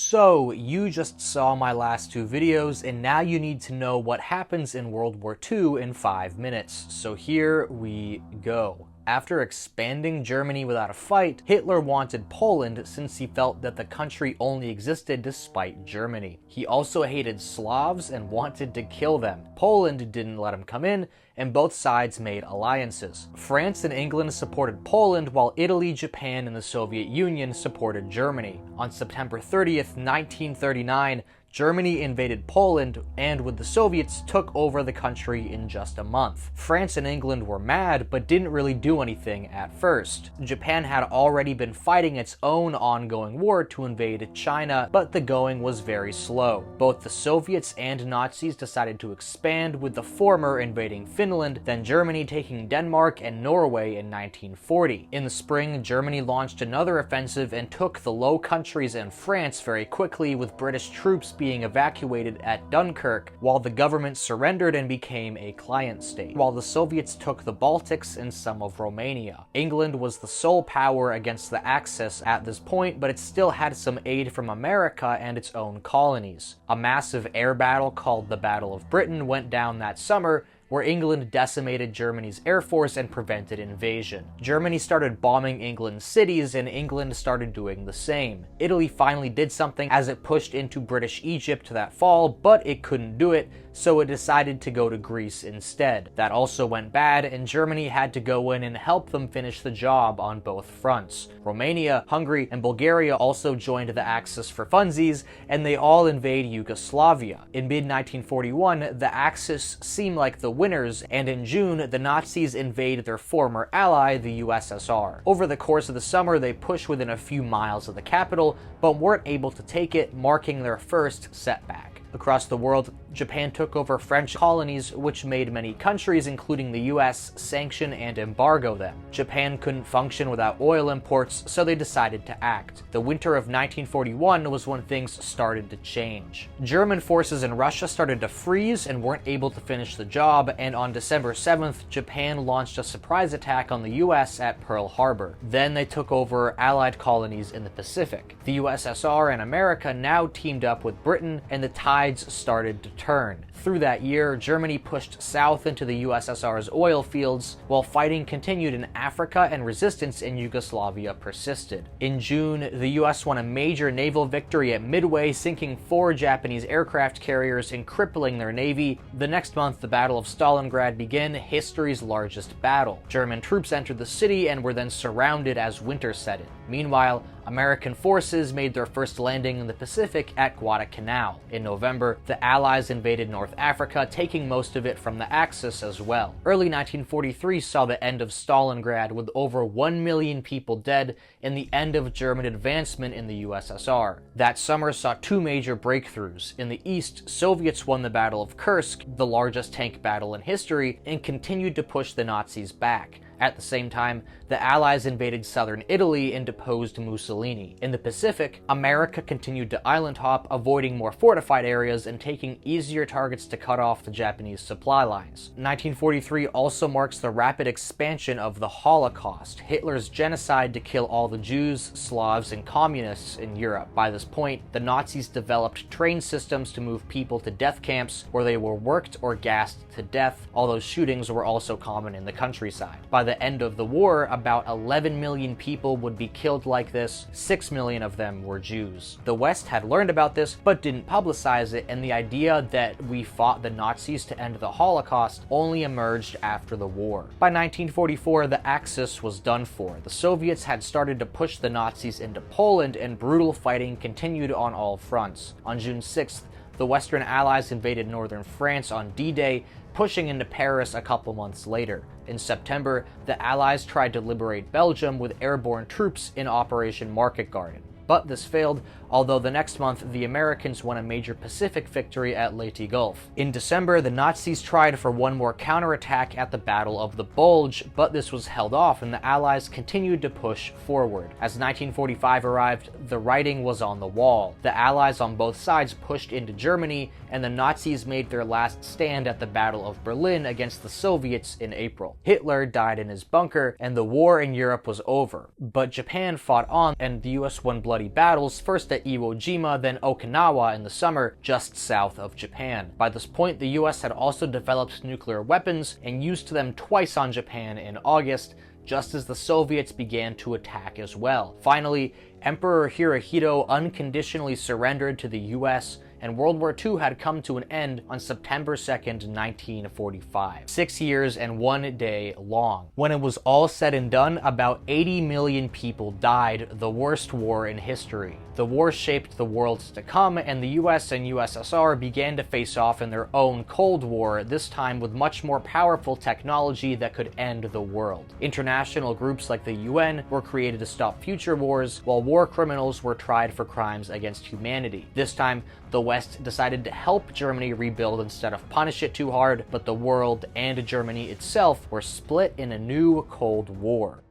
So, you just saw my last two videos, and now you need to know what happens in World War II in 5 minutes. So here we go. After expanding Germany without a fight, Hitler wanted Poland since he felt that the country only existed despite Germany. He also hated Slavs and wanted to kill them. Poland didn't let him come in, and both sides made alliances. France and England supported Poland, while Italy, Japan, and the Soviet Union supported Germany. On September 30th, 1939, Germany invaded Poland, and with the Soviets took over the country in just a month. France and England were mad, but didn't really do anything at first. Japan had already been fighting its own ongoing war to invade China, but the going was very slow. Both the Soviets and Nazis decided to expand, with the former invading Finland, then Germany taking Denmark and Norway in 1940. In the spring, Germany launched another offensive and took the Low Countries and France very quickly, with British troops being evacuated at Dunkirk, while the government surrendered and became a client state, while the Soviets took the Baltics and some of Romania. England was the sole power against the Axis at this point, but it still had some aid from America and its own colonies. A massive air battle called the Battle of Britain went down that summer, where England decimated Germany's air force and prevented invasion. Germany started bombing England's cities, and England started doing the same. Italy finally did something as it pushed into British Egypt that fall, but it couldn't do it, so it decided to go to Greece instead. That also went bad, and Germany had to go in and help them finish the job on both fronts. Romania, Hungary, and Bulgaria also joined the Axis for funsies, and they all invade Yugoslavia. In mid-1941, the Axis seemed like the winners, and in June, the Nazis invade their former ally, the USSR. Over the course of the summer, they pushed within a few miles of the capital, but weren't able to take it, marking their first setback. Across the world, Japan took over French colonies, which made many countries, including the US, sanction and embargo them. Japan couldn't function without oil imports, so they decided to act. The winter of 1941 was when things started to change. German forces in Russia started to freeze and weren't able to finish the job, and on December 7th, Japan launched a surprise attack on the US at Pearl Harbor. Then they took over Allied colonies in the Pacific. The USSR and America now teamed up with Britain, and the tides started to turn. Through that year, Germany pushed south into the USSR's oil fields, while fighting continued in Africa and resistance in Yugoslavia persisted. In June, the US won a major naval victory at Midway, sinking 4 Japanese aircraft carriers and crippling their navy. The next month, the Battle of Stalingrad began, history's largest battle. German troops entered the city and were then surrounded as winter set in. Meanwhile, American forces made their first landing in the Pacific at Guadalcanal. In November, the Allies invaded North Africa, taking most of it from the Axis as well. Early 1943 saw the end of Stalingrad, with over 1 million people dead, and the end of German advancement in the USSR. That summer saw 2 major breakthroughs. In the east, Soviets won the Battle of Kursk, the largest tank battle in history, and continued to push the Nazis back. At the same time, the Allies invaded southern Italy and deposed Mussolini. In the Pacific, America continued to island hop, avoiding more fortified areas and taking easier targets to cut off the Japanese supply lines. 1943 also marks the rapid expansion of the Holocaust, Hitler's genocide to kill all the Jews, Slavs, and communists in Europe. By this point, the Nazis developed train systems to move people to death camps, where they were worked or gassed to death, although shootings were also common in the countryside. By the end of the war, about 11 million people would be killed like this. 6 million of them were Jews. The West had learned about this, but didn't publicize it, and the idea that we fought the Nazis to end the Holocaust only emerged after the war. By 1944, the Axis was done for. The Soviets had started to push the Nazis into Poland, and brutal fighting continued on all fronts. On June 6th, the Western Allies invaded northern France on D-Day, pushing into Paris a couple months later. In September, the Allies tried to liberate Belgium with airborne troops in Operation Market Garden. But this failed, although the next month the Americans won a major Pacific victory at Leyte Gulf. In December, the Nazis tried for one more counterattack at the Battle of the Bulge, but this was held off and the Allies continued to push forward. As 1945 arrived, the writing was on the wall. The Allies on both sides pushed into Germany, and the Nazis made their last stand at the Battle of Berlin against the Soviets in April. Hitler died in his bunker, and the war in Europe was over. But Japan fought on, and the US won bloody battles, first at Iwo Jima, then Okinawa in the summer, just south of Japan. By this point, the US had also developed nuclear weapons and used them twice on Japan in August, just as the Soviets began to attack as well. Finally, Emperor Hirohito unconditionally surrendered to the US, and World War II had come to an end on September 2nd, 1945. 6 years and 1 day long. When it was all said and done, about 80 million people died, the worst war in history. The war shaped the worlds to come, and the US and USSR began to face off in their own Cold War, this time with much more powerful technology that could end the world. International groups like the UN were created to stop future wars, while war criminals were tried for crimes against humanity. This time, the West decided to help Germany rebuild instead of punish it too hard, but the world and Germany itself were split in a new Cold War.